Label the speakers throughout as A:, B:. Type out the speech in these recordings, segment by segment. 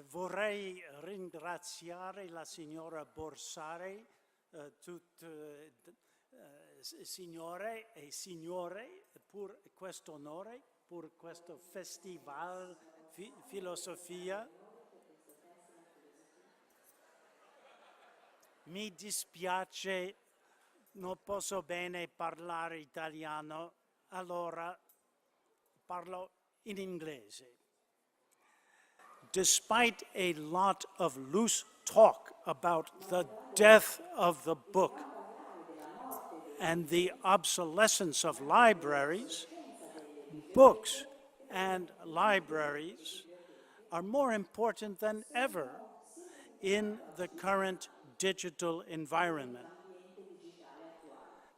A: Vorrei ringraziare la signora Borsari, signore e signore, per questo onore, per questo Festivalfilosofia. Mi dispiace, non posso bene parlare italiano, allora parlo in inglese. Despite a lot of loose talk about the death of the book and the obsolescence of libraries, books and libraries are more important than ever in the current digital environment.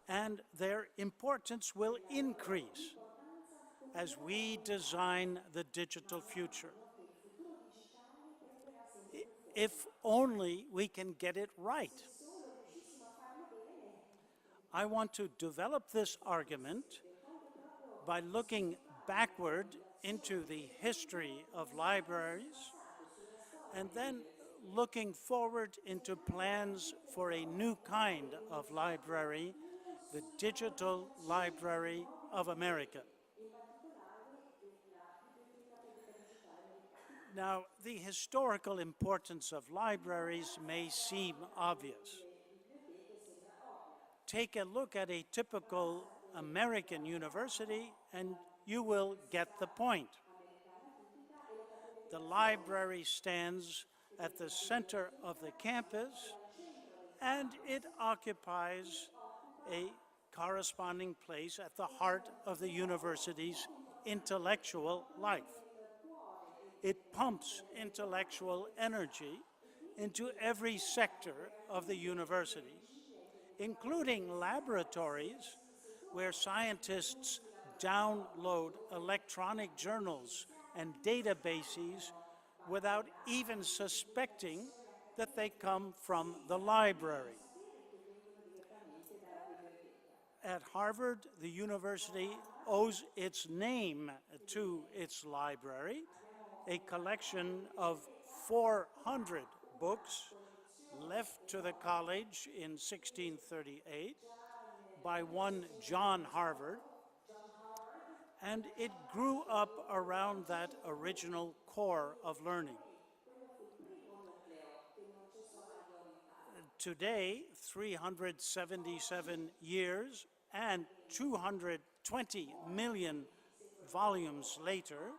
A: And their importance will increase as we design the digital future. If only we can get it right. I want to develop this argument by looking backward into the history of libraries and then looking forward into plans for a new kind of library, the Digital Library of America. Now, the historical importance of libraries may seem obvious. Take a look at a typical American university and you will get the point. The library stands at the center of the campus and it occupies a corresponding place at the heart of the university's intellectual life. It pumps intellectual energy into every sector of the university, including laboratories where scientists download electronic journals and databases without even suspecting that they come from the library. At Harvard, the university owes its name to its library, a collection of 400 books left to the college in 1638 by one John Harvard, and it grew up around that original core of learning. Today, 377 years and 220 million volumes later,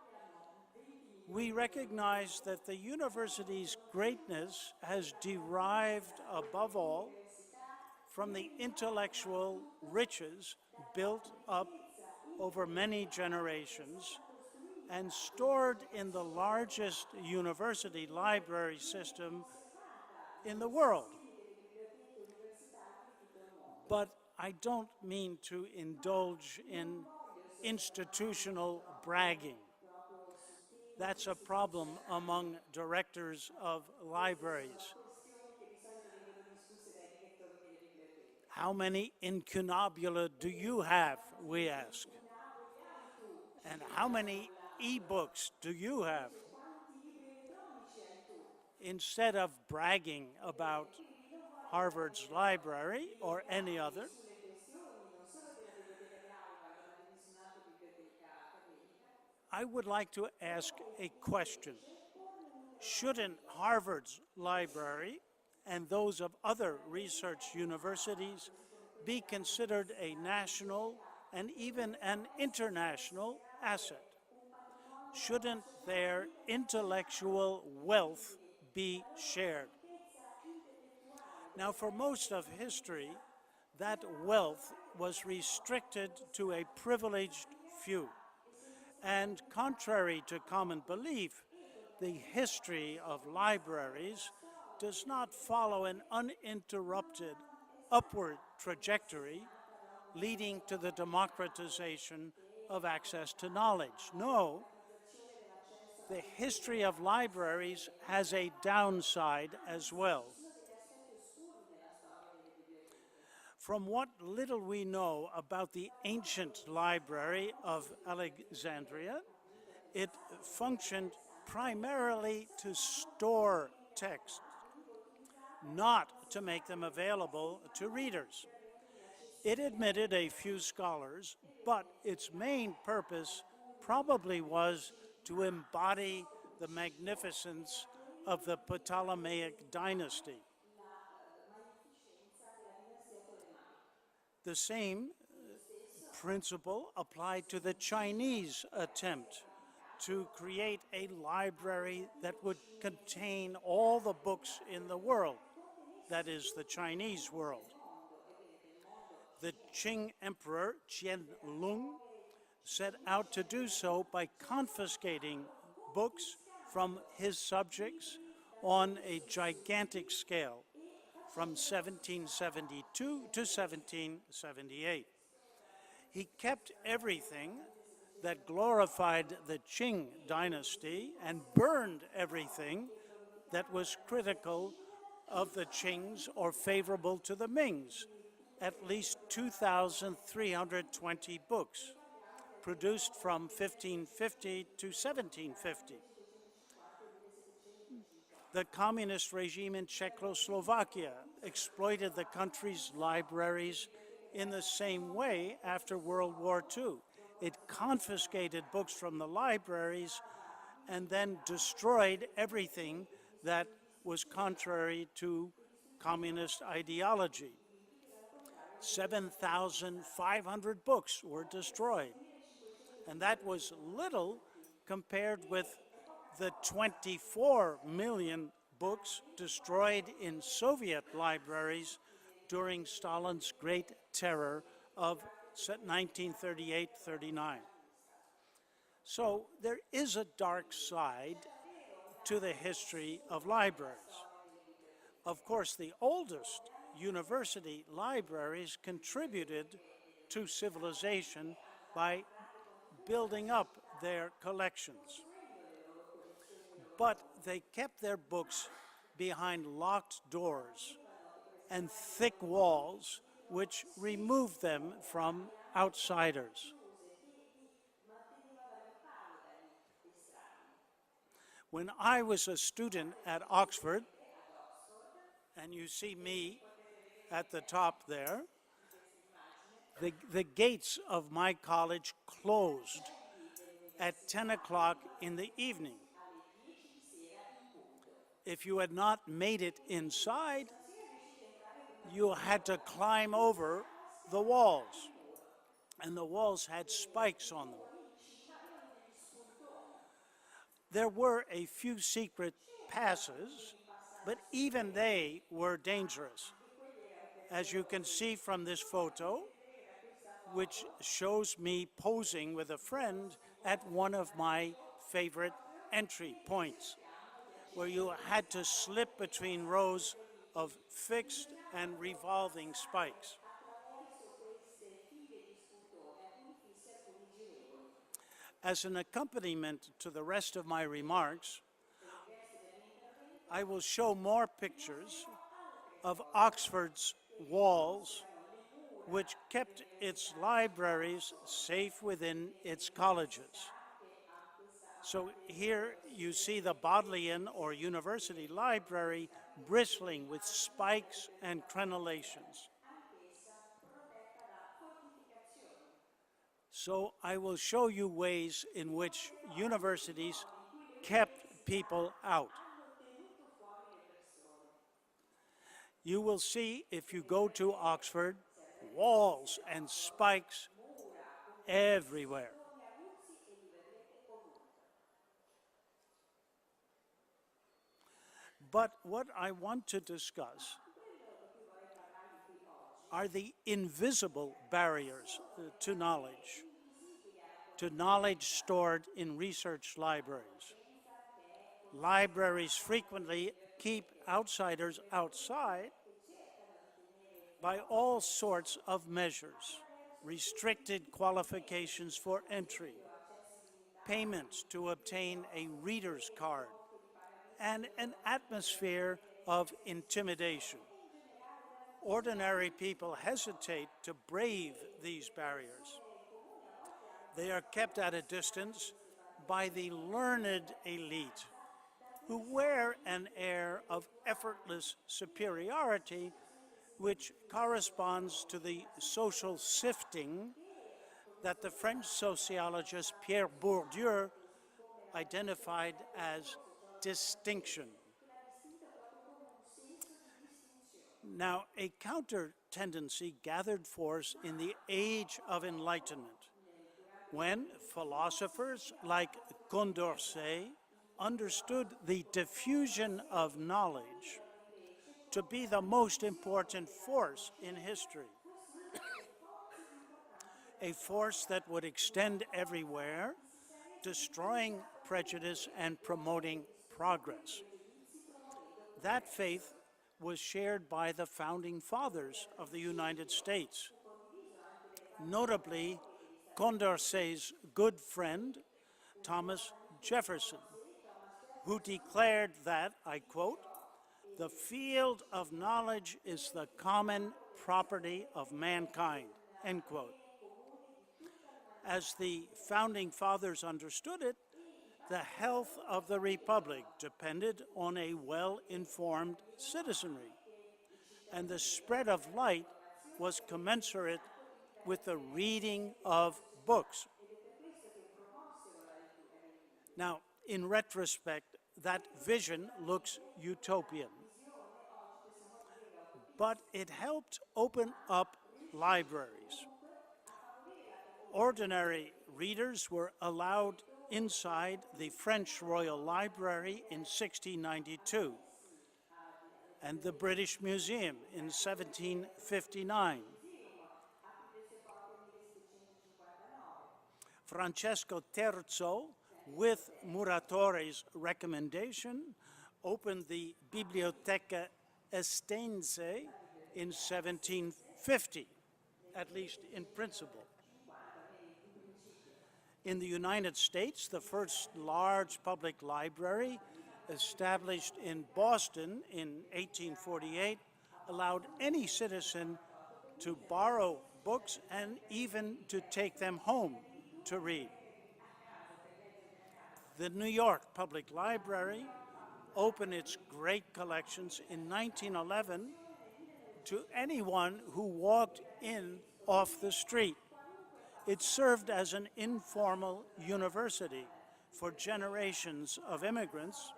A: we recognize that the university's greatness has derived, above all, from the intellectual riches built up over many generations and stored in the largest university library system in the world. But I don't mean to indulge in institutional bragging. That's a problem among directors of libraries. How many incunabula do you have, we ask? And how many e-books do you have? Instead of bragging about Harvard's library or any other, I would like to ask a question. Shouldn't Harvard's library and those of other research universities be considered a national and even an international asset? Shouldn't their intellectual wealth be shared? Now, for most of history, that wealth was restricted to a privileged few. And contrary to common belief, the history of libraries does not follow an uninterrupted upward trajectory leading to the democratization of access to knowledge. No, the history of libraries has a downside as well. From what little we know about the ancient library of Alexandria, it functioned primarily to store texts, not to make them available to readers. It admitted a few scholars, but its main purpose probably was to embody the magnificence of the Ptolemaic dynasty. The same principle applied to the Chinese attempt to create a library that would contain all the books in the world, that is, the Chinese world. The Qing Emperor Qianlong set out to do so by confiscating books from his subjects on a gigantic scale from 1772 to 1778. He kept everything that glorified the Qing dynasty and burned everything that was critical of the Qings or favorable to the Mings. At least 2,320 books produced from 1550 to 1750. The communist regime in Czechoslovakia exploited the country's libraries in the same way after World War II. It confiscated books from the libraries and then destroyed everything that was contrary to communist ideology. 7,500 books were destroyed, and that was little compared with the 24 million books destroyed in Soviet libraries during Stalin's Great Terror of 1938-39. So there is a dark side to the history of libraries. Of course, the oldest university libraries contributed to civilization by building up their collections. But they kept their books behind locked doors and thick walls, which removed them from outsiders. When I was a student at Oxford, and you see me at the top there, the gates of my college closed at 10 o'clock in the evening. If you had not made it inside, you had to climb over the walls, and the walls had spikes on them. There were a few secret passes, but even they were dangerous. As you can see from this photo, which shows me posing with a friend at one of my favorite entry points, where you had to slip between rows of fixed and revolving spikes. As an accompaniment to the rest of my remarks, I will show more pictures of Oxford's walls, which kept its libraries safe within its colleges. So here you see the Bodleian or University Library bristling with spikes and crenellations. So I will show you ways in which universities kept people out. You will see, if you go to Oxford, walls and spikes everywhere. But what I want to discuss are the invisible barriers to knowledge stored in research libraries. Libraries frequently keep outsiders outside by all sorts of measures: restricted qualifications for entry, payments to obtain a reader's card, and an atmosphere of intimidation. Ordinary people hesitate to brave these barriers. They are kept at a distance by the learned elite, who wear an air of effortless superiority which corresponds to the social sifting that the French sociologist Pierre Bourdieu identified as distinction. Now, a counter tendency gathered force in the Age of Enlightenment, when philosophers like Consorzio understood the diffusion of knowledge to be the most important force in history, a force that would extend everywhere, destroying prejudice and promoting progress. That faith was shared by the founding fathers of the United States, notably Condorcet's good friend, Thomas Jefferson, who declared that, I quote, "The field of knowledge is the common property of mankind," end quote. As the founding fathers understood it, the health of the Republic depended on a well-informed citizenry, and the spread of light was commensurate with the reading of books. Now, in retrospect, that vision looks utopian, but it helped open up libraries. Ordinary readers were allowed inside the French Royal Library in 1692 and the British Museum in 1759. Francesco Terzo, with Muratore's recommendation, opened the Biblioteca Estense in 1750, at least in principle. In the United States, the first large public library, established in Boston in 1848, allowed any citizen to borrow books and even to take them home to read. The New York Public Library opened its great collections in 1911 to anyone who walked in off the street. It served as an informal university for generations of immigrants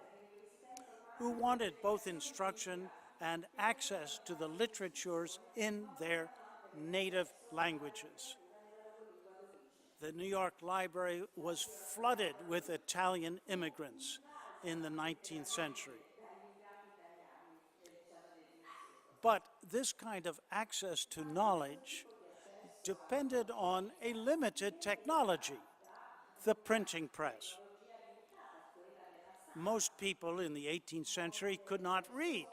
A: who wanted both instruction and access to the literatures in their native languages. The New York Library was flooded with Italian immigrants in the 19th century. But this kind of access to knowledge depended on a limited technology, the printing press. Most people in the 18th century could not read,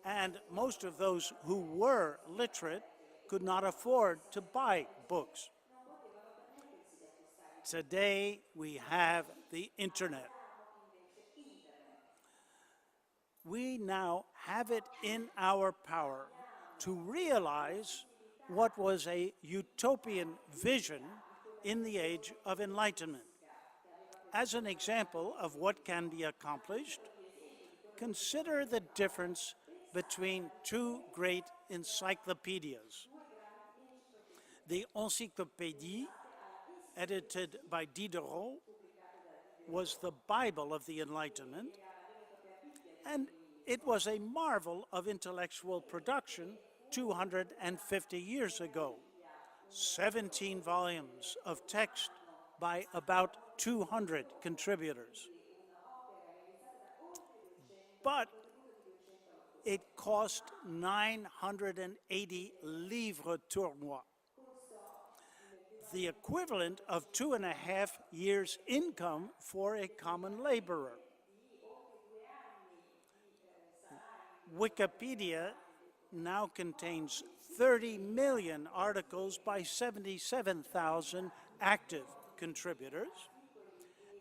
A: and most of those who were literate could not afford to buy books. Today, we have the internet. We now have it in our power to realize what was a utopian vision in the Age of Enlightenment. As an example of what can be accomplished, consider the difference between two great encyclopedias. The Encyclopédie, edited by Diderot, was the Bible of the Enlightenment, and it was a marvel of intellectual production 250 years ago. 17 volumes of text by about 200 contributors. But it cost 980 livres tournois, the equivalent of 2.5 years' income for a common laborer. Wikipedia now contains 30 million articles by 77,000 active contributors,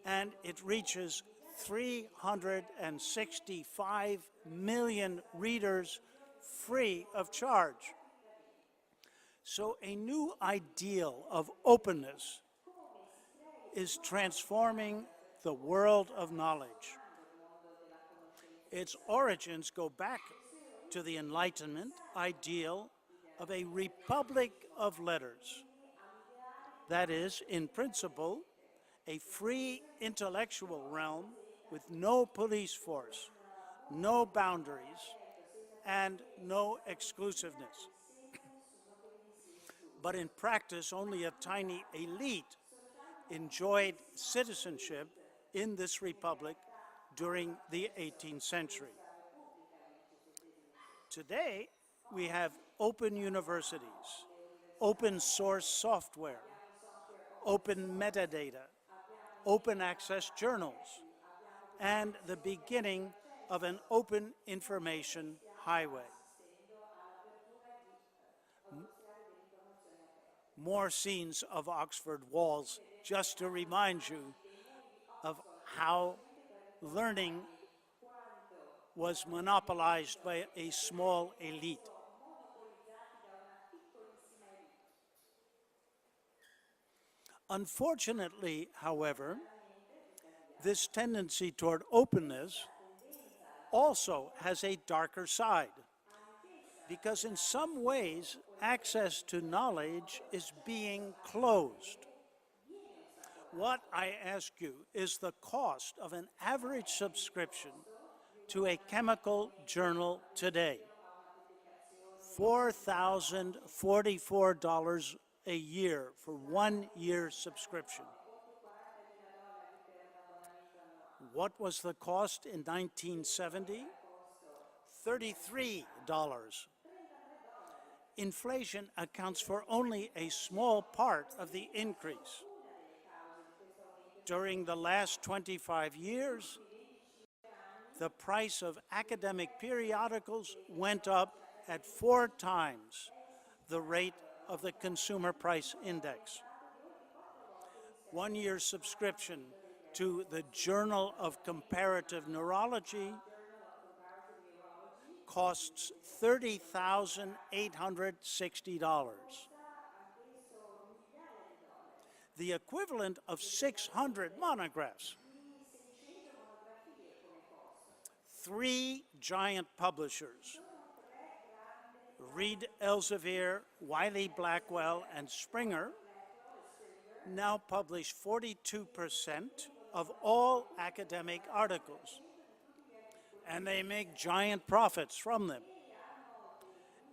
A: and it reaches 365 million readers free of charge. So a new ideal of openness is transforming the world of knowledge. Its origins go back to the Enlightenment ideal of a republic of letters. That is, in principle, a free intellectual realm with no police force, no boundaries, and no exclusiveness. But in practice, only a tiny elite enjoyed citizenship in this republic during the 18th century. Today, we have open universities, open source software, open metadata, open access journals, and the beginning of an open information highway. More scenes of Oxford walls, just to remind you of how learning was monopolized by a small elite. Unfortunately, however, this tendency toward openness also has a darker side, because in some ways, access to knowledge is being closed. What, I ask you, is the cost of an average subscription to a chemical journal today? $4,044 a year for 1 year subscription. What was the cost in 1970? $33. Inflation accounts for only a small part of the increase. During the last 25 years, the price of academic periodicals went up at 4 times the rate of the Consumer Price Index. 1 year subscription to the Journal of Comparative Neurology costs $30,860. The equivalent of 600 monographs. 3 giant publishers, Reed Elsevier, Wiley Blackwell, and Springer, now publish 42% of all academic articles, and they make giant profits from them.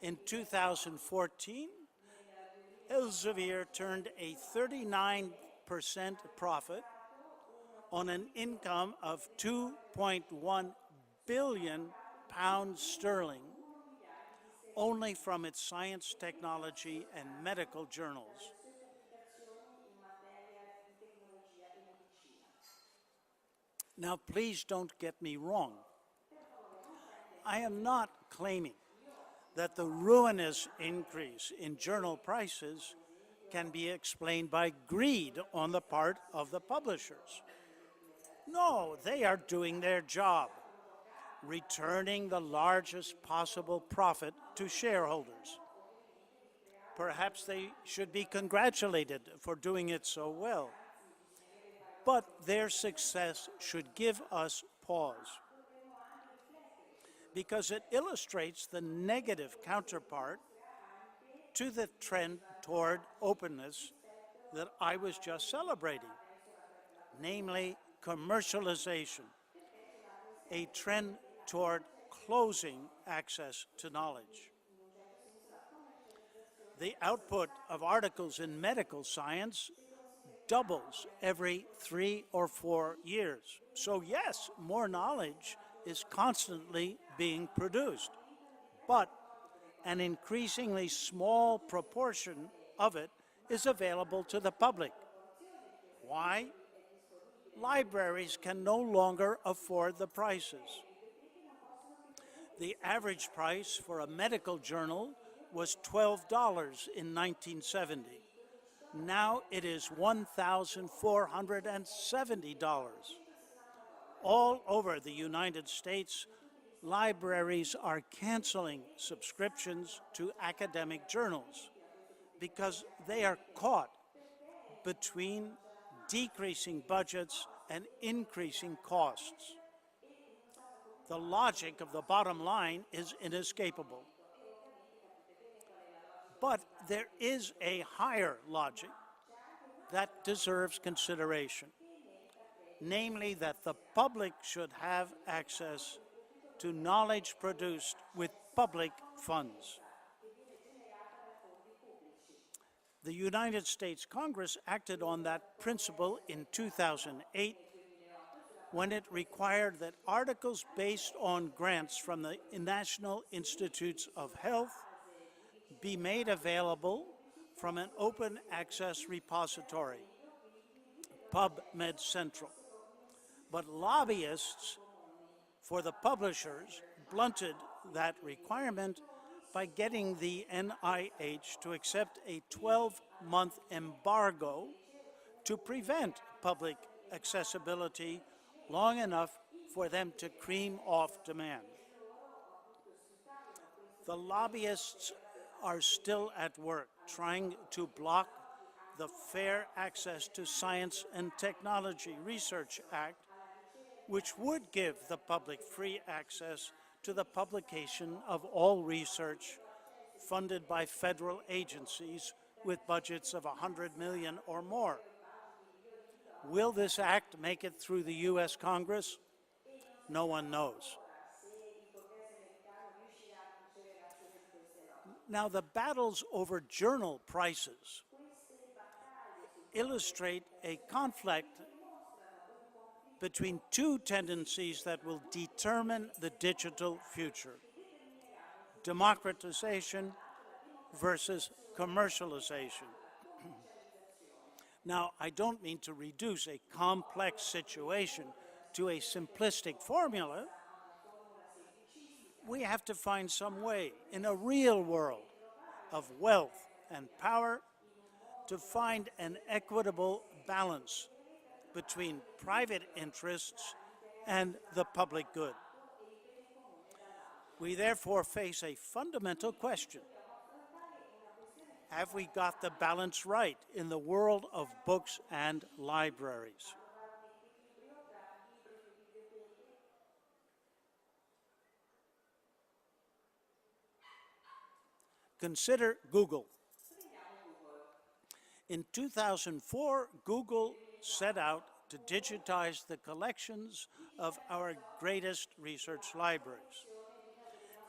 A: In 2014, Elsevier turned a 39% profit on an income of £2.1 billion only from its science, technology, and medical journals. Now, please don't get me wrong. I am not claiming that the ruinous increase in journal prices can be explained by greed on the part of the publishers. No, they are doing their job, returning the largest possible profit to shareholders. Perhaps they should be congratulated for doing it so well. But their success should give us pause, because it illustrates the negative counterpart to the trend toward openness that I was just celebrating, namely commercialization, a trend toward closing access to knowledge. The output of articles in medical science doubles every 3 or 4 years. So yes, more knowledge is constantly being produced, but an increasingly small proportion of it is available to the public. Why? Libraries can no longer afford the prices. The average price for a medical journal was $12 in 1970. Now it is $1,470. All over the United States, libraries are canceling subscriptions to academic journals because they are caught between decreasing budgets and increasing costs. The logic of the bottom line is inescapable. But there is a higher logic that deserves consideration, namely that the public should have access to knowledge produced with public funds. The United States Congress acted on that principle in 2008 when it required that articles based on grants from the National Institutes of Health be made available from an open access repository, PubMed Central. But lobbyists for the publishers blunted that requirement by getting the NIH to accept a 12-month embargo to prevent public accessibility long enough for them to cream off demand. The lobbyists are still at work trying to block the Fair Access to Science and Technology Research Act, which would give the public free access to the publication of all research funded by federal agencies with budgets of $100 million or more. Will this act make it through the U.S. Congress? No one knows. Now, the battles over journal prices illustrate a conflict between two tendencies that will determine the digital future: democratization versus commercialization. Now, I don't mean to reduce a complex situation to a simplistic formula. We have to find some way in a real world of wealth and power to find an equitable balance between private interests and the public good. We therefore face a fundamental question. Have we got the balance right in the world of books and libraries? Consider Google. In 2004, Google set out to digitize the collections of our greatest research libraries.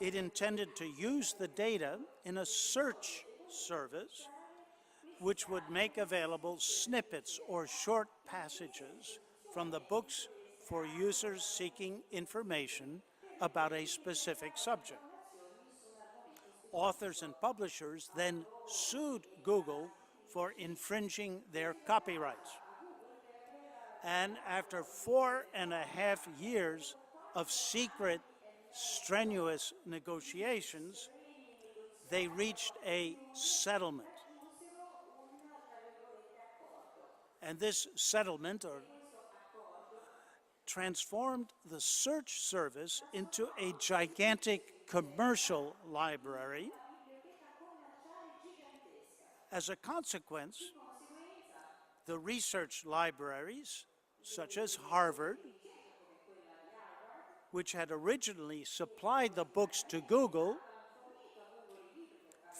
A: It intended to use the data in a search service which would make available snippets or short passages from the books for users seeking information about a specific subject. Authors and publishers then sued Google for infringing their copyrights. And after 4.5 years of secret, strenuous negotiations, they reached a settlement. And this settlement transformed the search service into a gigantic commercial library. As a consequence, the research libraries, such as Harvard, which had originally supplied the books to Google,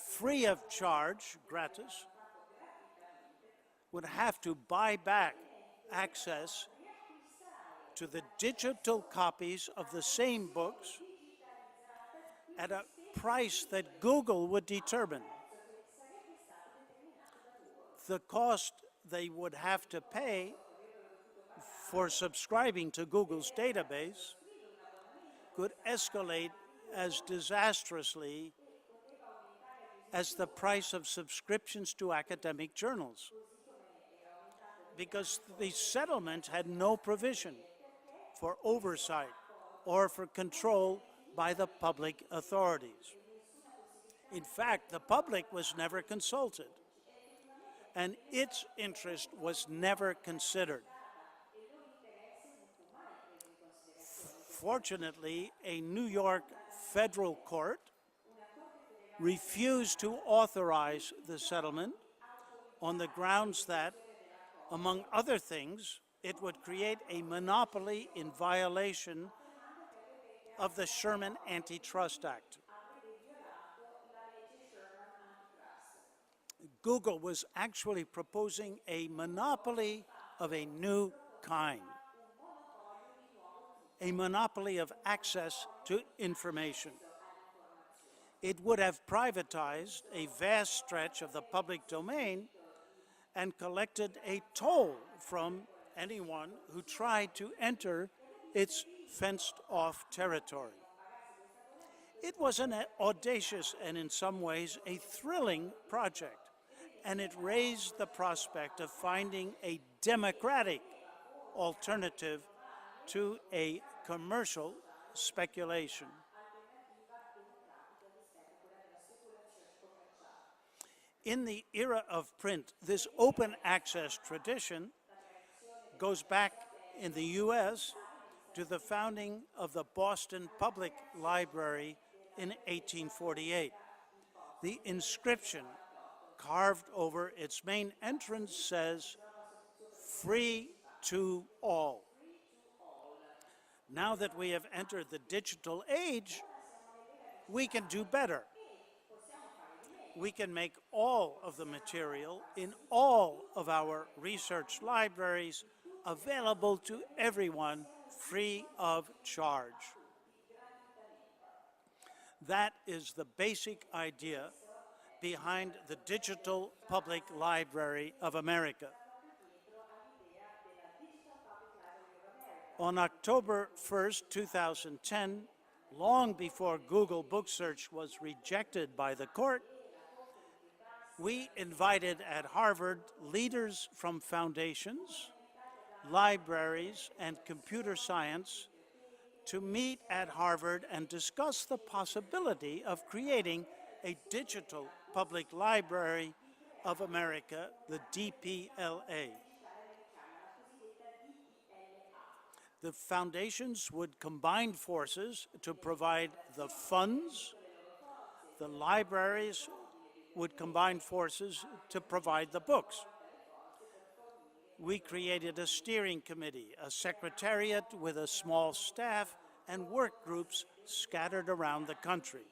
A: free of charge, gratis, would have to buy back access to the digital copies of the same books at a price that Google would determine. The cost they would have to pay for subscribing to Google's database could escalate as disastrously as the price of subscriptions to academic journals, because the settlement had no provision for oversight or for control by the public authorities. In fact, the public was never consulted, and its interest was never considered. Fortunately, a New York federal court refused to authorize the settlement on the grounds that Among other things, it would create a monopoly in violation of the Sherman Antitrust Act. Google was actually proposing a monopoly of a new kind, a monopoly of access to information. It would have privatized a vast stretch of the public domain and collected a toll from anyone who tried to enter its fenced-off territory. It was an audacious and in some ways a thrilling project, and it raised the prospect of finding a democratic alternative to a commercial speculation. In the era of print, this open access tradition goes back in the US to the founding of the Boston Public Library in 1848. The inscription carved over its main entrance says, "Free to all." Now that we have entered the digital age, we can do better. We can make all of the material in all of our research libraries available to everyone free of charge. That is the basic idea behind the Digital Public Library of America. On October 1st, 2010, long before Google Book Search was rejected by the court, we invited at Harvard leaders from foundations, libraries, and computer science to meet at Harvard and discuss the possibility of creating a digital public library of America, the DPLA. The foundations would combine forces to provide the funds. The libraries would combine forces to provide the books. We created a steering committee, a secretariat with a small staff, and work groups scattered around the country.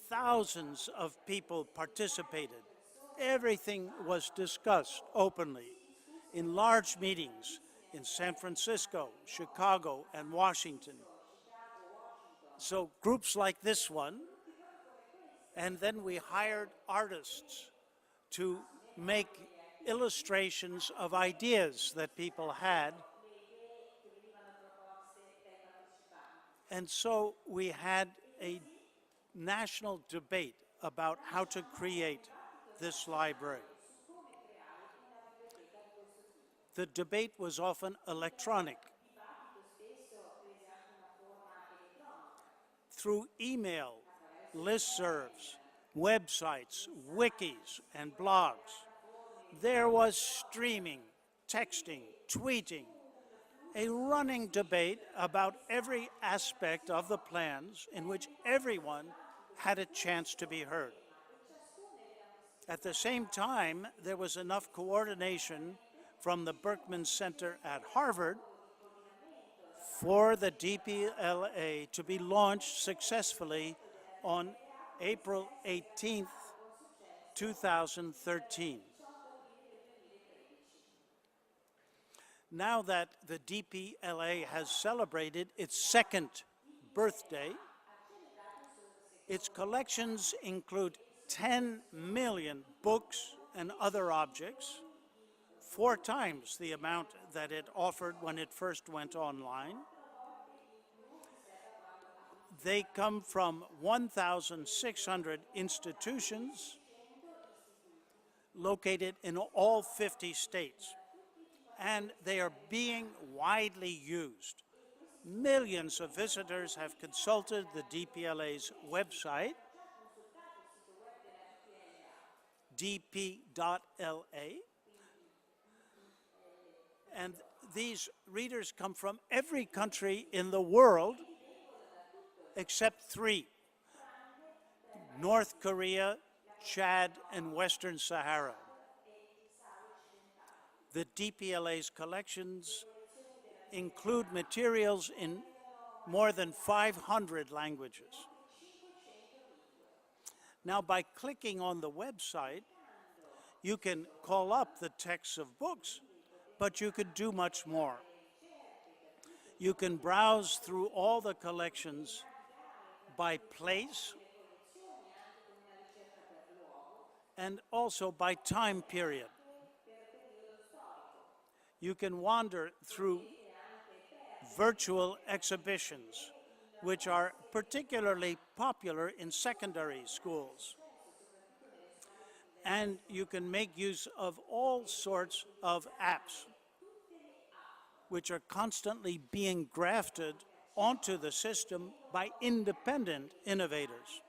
A: Thousands of people participated. Everything was discussed openly in large meetings in San Francisco, Chicago, and Washington. So groups like this one, and then we hired artists to make illustrations of ideas that people had. And so we had a national debate about how to create this library. The debate was often electronic. Through email, listservs, websites, wikis, and blogs. There was streaming, texting, tweeting, a running debate about every aspect of the plans in which everyone had a chance to be heard. At the same time, there was enough coordination from the Berkman Center at Harvard for the DPLA to be launched successfully on April 18th, 2013. Now that the DPLA has celebrated its second birthday, its collections include 10 million books and other objects, 4 times the amount that it offered when it first went online. They come from 1,600 institutions located in all 50 states, and they are being widely used. Millions of visitors have consulted the DPLA's website, dp.la, and these readers come from every country in the world except 3, North Korea, Chad, and Western Sahara. The DPLA's collections include materials in more than 500 languages. Now, by clicking on the website, you can call up the texts of books, but you could do much more. You can browse through all the collections by place and also by time period. You can wander through virtual exhibitions, which are particularly popular in secondary schools. And you can make use of all sorts of apps, which are constantly being grafted onto the system by independent innovators.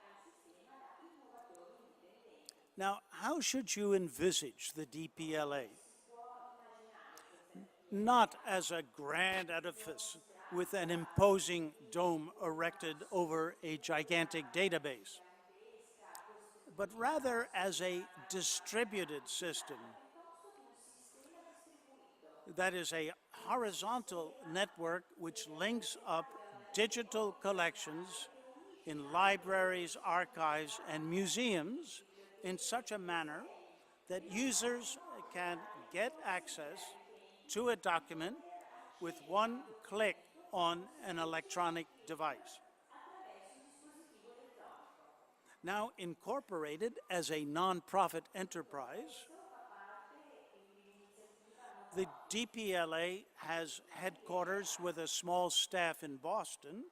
A: Now, how should you envisage the DPLA? Not as a grand edifice with an imposing dome erected over a gigantic database, but rather as a distributed system that is a horizontal network which links up digital collections in libraries, archives, and museums in such a manner that users can get access to a document with one click on an electronic device. Now incorporated as a nonprofit enterprise, the DPLA has headquarters with a small staff in Boston,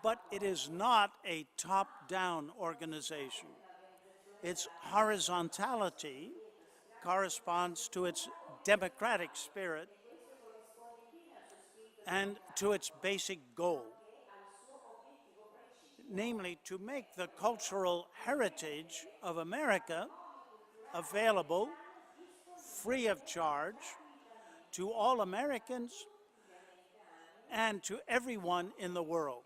A: but it is not a top-down organization. Its horizontality corresponds to its democratic spirit and to its basic goal, namely to make the cultural heritage of America available free of charge to all Americans and to everyone in the world.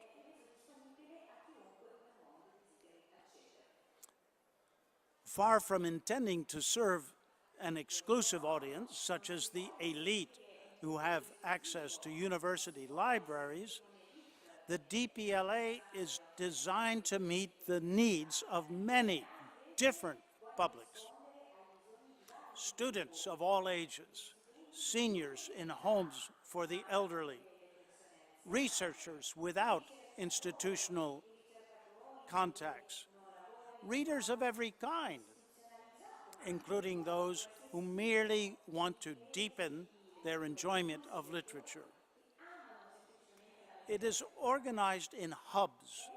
A: Far from intending to serve an exclusive audience, such as the elite who have access to university libraries, the DPLA is designed to meet the needs of many different publics. Students of all ages, seniors in homes for the elderly, researchers without institutional contacts, readers of every kind, including those who merely want to deepen their enjoyment of literature. It is organized in hubs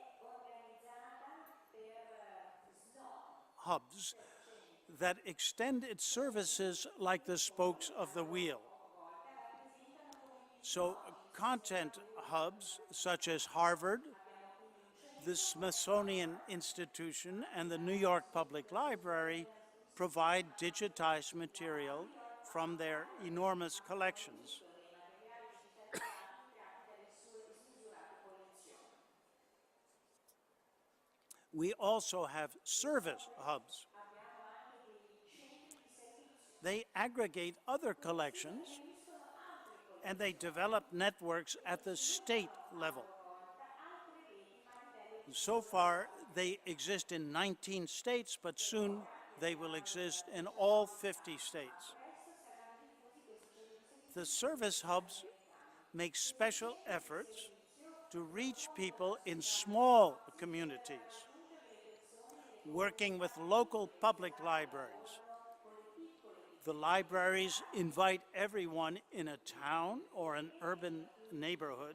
A: that extend its services like the spokes of the wheel. So content hubs such as Harvard, the Smithsonian Institution, and the New York Public Library provide digitized material from their enormous collections. We also have service hubs. They aggregate other collections and they develop networks at the state level. So far, they exist in 19 states, but soon they will exist in all 50 states. The service hubs make special efforts to reach people in small communities, working with local public libraries. The libraries invite everyone in a town or an urban neighborhood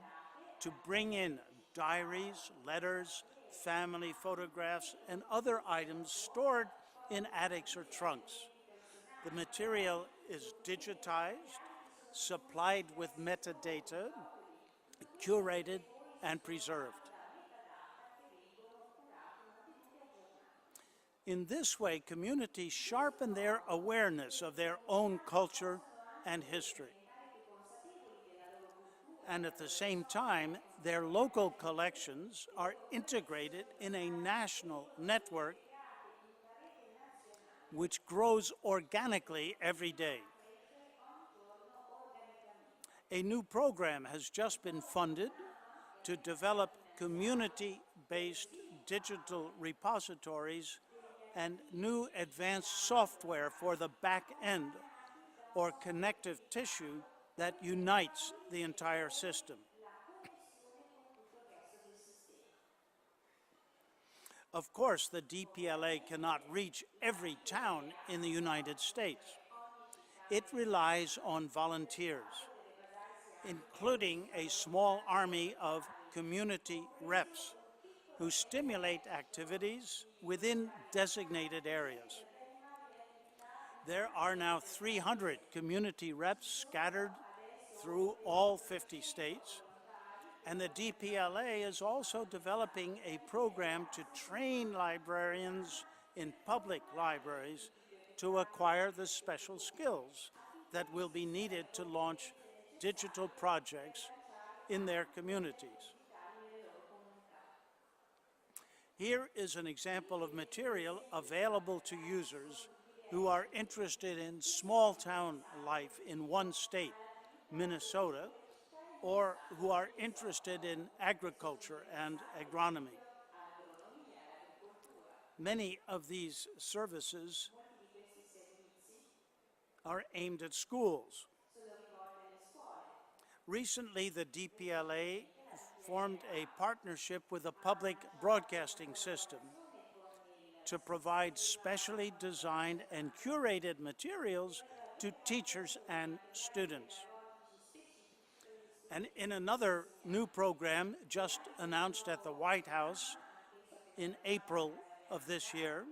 A: to bring in diaries, letters, family photographs, and other items stored in attics or trunks. The material is digitized, supplied with metadata, curated, and preserved. In this way, communities sharpen their awareness of their own culture and history. And at the same time, their local collections are integrated in a national network which grows organically every day. A new program has just been funded to develop community-based digital repositories and new advanced software for the back end or connective tissue that unites the entire system. Of course, the DPLA cannot reach every town in the United States. It relies on volunteers, including a small army of community reps who stimulate activities within designated areas. There are now 300 community reps scattered through all 50 states, and the DPLA is also developing a program to train librarians in public libraries to acquire the special skills that will be needed to launch digital projects in their communities. Here is an example of material available to users who are interested in small town life in one state, Minnesota, or who are interested in agriculture and agronomy. Many of these services are aimed at schools. Recently, the DPLA formed a partnership with a public broadcasting system to provide specially designed and curated materials to teachers and students. And in another new program just announced at the White House in April of this year,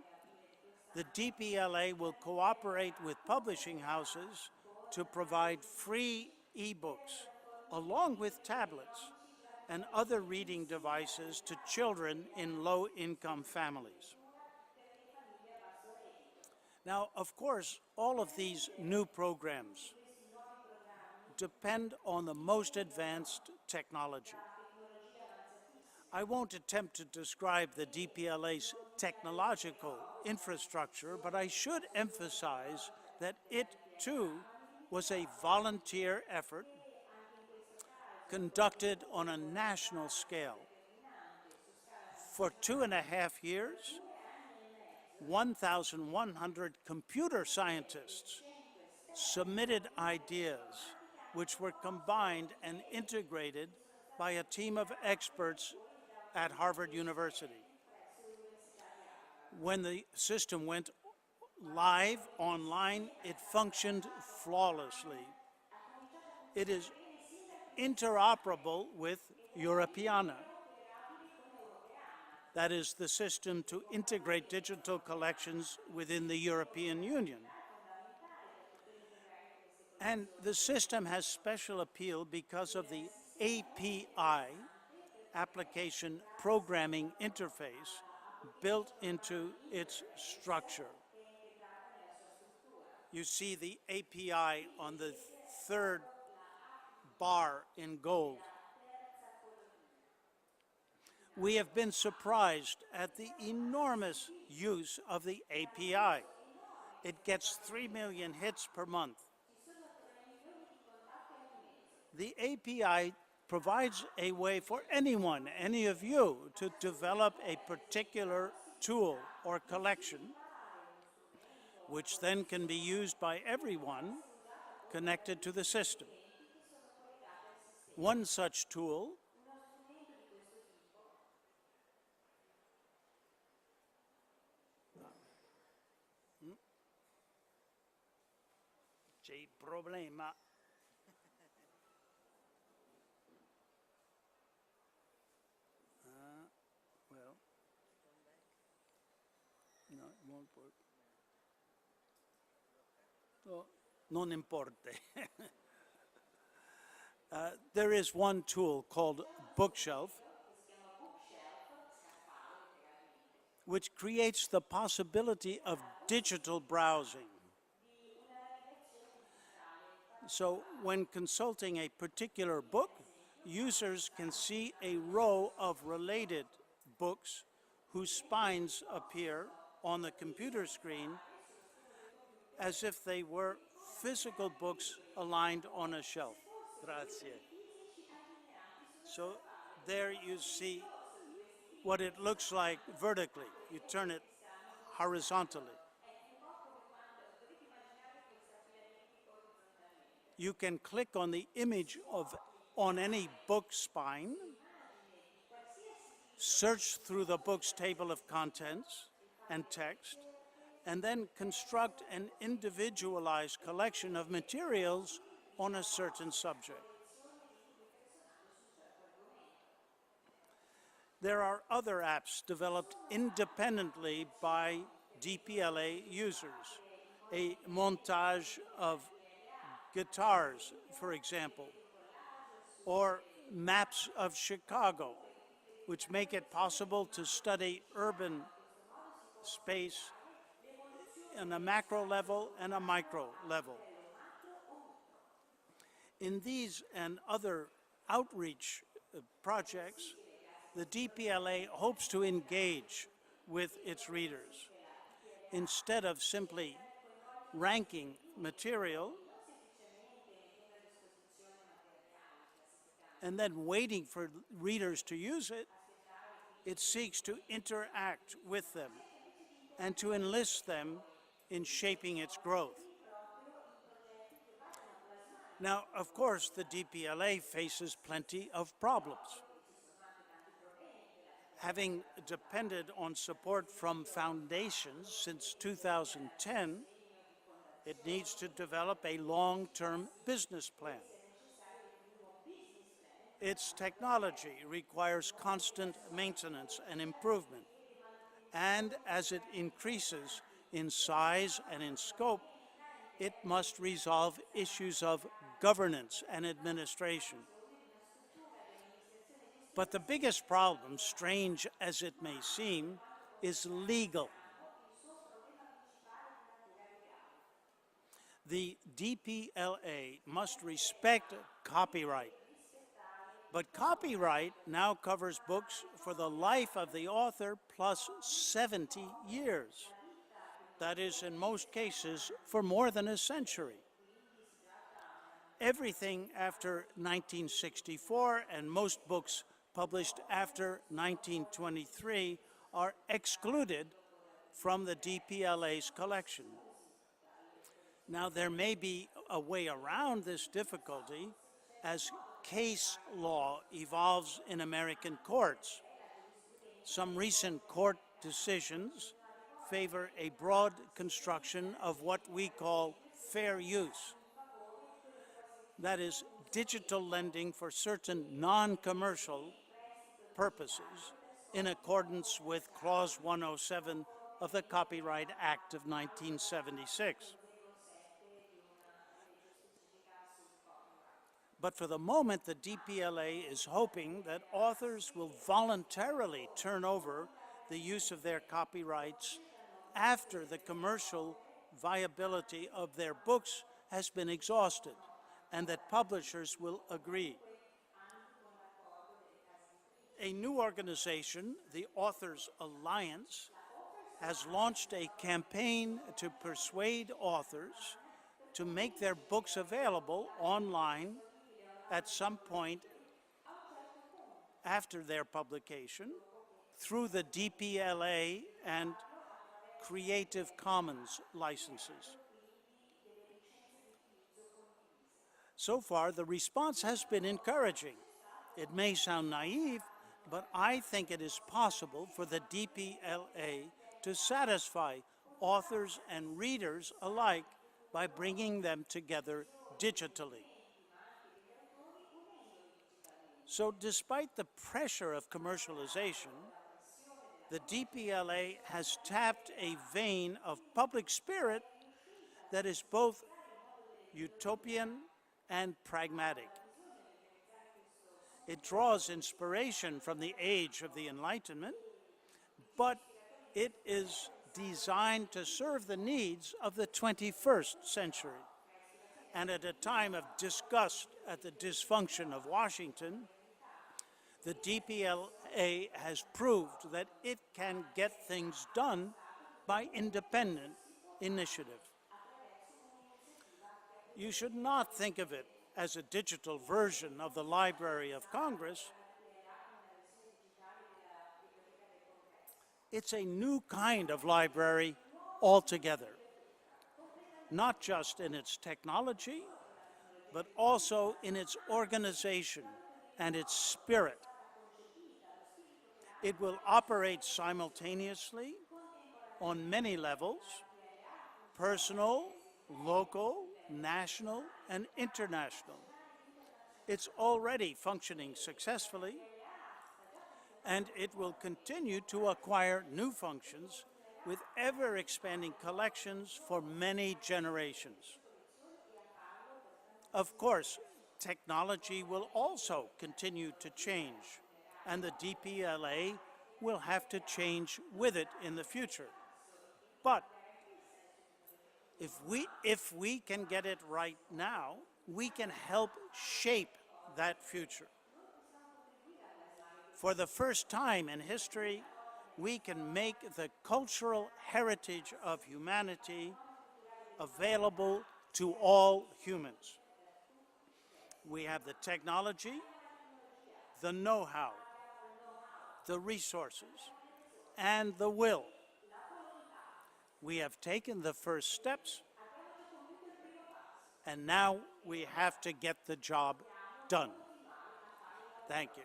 A: the DPLA will cooperate with publishing houses to provide free e-books along with tablets and other reading devices to children in low-income families. Now, of course, all of these new programs depend on the most advanced technology. I won't attempt to describe the DPLA's technological infrastructure, but I should emphasize that it, too, was a volunteer effort conducted on a national scale. For 2.5 years, 1,100 computer scientists submitted ideas which were combined and integrated by a team of experts at Harvard University. When the system went live online, it functioned flawlessly. It is interoperable with Europeana. That is the system to integrate digital collections within the European Union. And the system has special appeal because of the API, Application Programming Interface, built into its structure. You see the API on the third bar in gold. We have been surprised at the enormous use of the API. It gets 3 million hits per month. The API provides a way for anyone, any of you, to develop a particular tool or collection, which then can be used by everyone connected to the system. One such tool c'è il problema. Well, no, it won't work. Oh, non importa. There is one tool called Bookshelf, which creates the possibility of digital browsing. So when consulting a particular book, users can see a row of related books whose spines appear on the computer screen as if they were physical books aligned on a shelf. Grazie. So there you see what it looks like vertically. You turn it horizontally. You can click on the image on any book spine, search through the book's table of contents and text, and then construct an individualized collection of materials on a certain subject. There are other apps developed independently by DPLA users. A montage of guitars, for example, or maps of Chicago, which make it possible to study urban space on a macro level and a micro level. In these and other outreach projects, the DPLA hopes to engage with its readers. Instead of simply ranking material and then waiting for readers to use it, it seeks to interact with them and to enlist them in shaping its growth. Now, of course, the DPLA faces plenty of problems. Having depended on support from foundations since 2010, it needs to develop a long-term business plan. Its technology requires constant maintenance and improvement, and as it increases in size and in scope, it must resolve issues of governance and administration. But the biggest problem, strange as it may seem, is legal. The DPLA must respect copyright, but copyright now covers books for the life of the author plus 70 years. That is, in most cases, for more than a century. Everything after 1964 and most books published after 1923 are excluded from the DPLA's collection. Now, there may be a way around this difficulty as case law evolves in American courts. Some recent court decisions favor a broad construction of what we call fair use. That is, digital lending for certain non-commercial purposes in accordance with Clause 107 of the Copyright Act of 1976. But for the moment, the DPLA is hoping that authors will voluntarily turn over the use of their copyrights after the commercial viability of their books has been exhausted, and that publishers will agree. A new organization, the Authors Alliance, has launched a campaign to persuade authors to make their books available online at some point after their publication through the DPLA and Creative Commons licenses. So far, the response has been encouraging. It may sound naive, but I think it is possible for the DPLA to satisfy authors and readers alike by bringing them together digitally. So despite the pressure of commercialization, the DPLA has tapped a vein of public spirit that is both utopian and pragmatic. It draws inspiration from the age of the Enlightenment, but it is designed to serve the needs of the 21st century. And at a time of disgust at the dysfunction of Washington, the DPLA has proved that it can get things done by independent initiative. You should not think of it as a digital version of the Library of Congress, it's a new kind of library altogether, not just in its technology, but also in its organization and its spirit. It will operate simultaneously on many levels: personal, local, national, and international. It's already functioning successfully, and it will continue to acquire new functions with ever-expanding collections for many generations. Of course, technology will also continue to change, and the DPLA will have to change with it in the future. But if we can get it right now, we can help shape that future. For the first time in history, we can make the cultural heritage of humanity available to all humans. We have the technology, the know-how, the resources, and the will. We have taken the first steps, and now we have to get the job done. Thank you.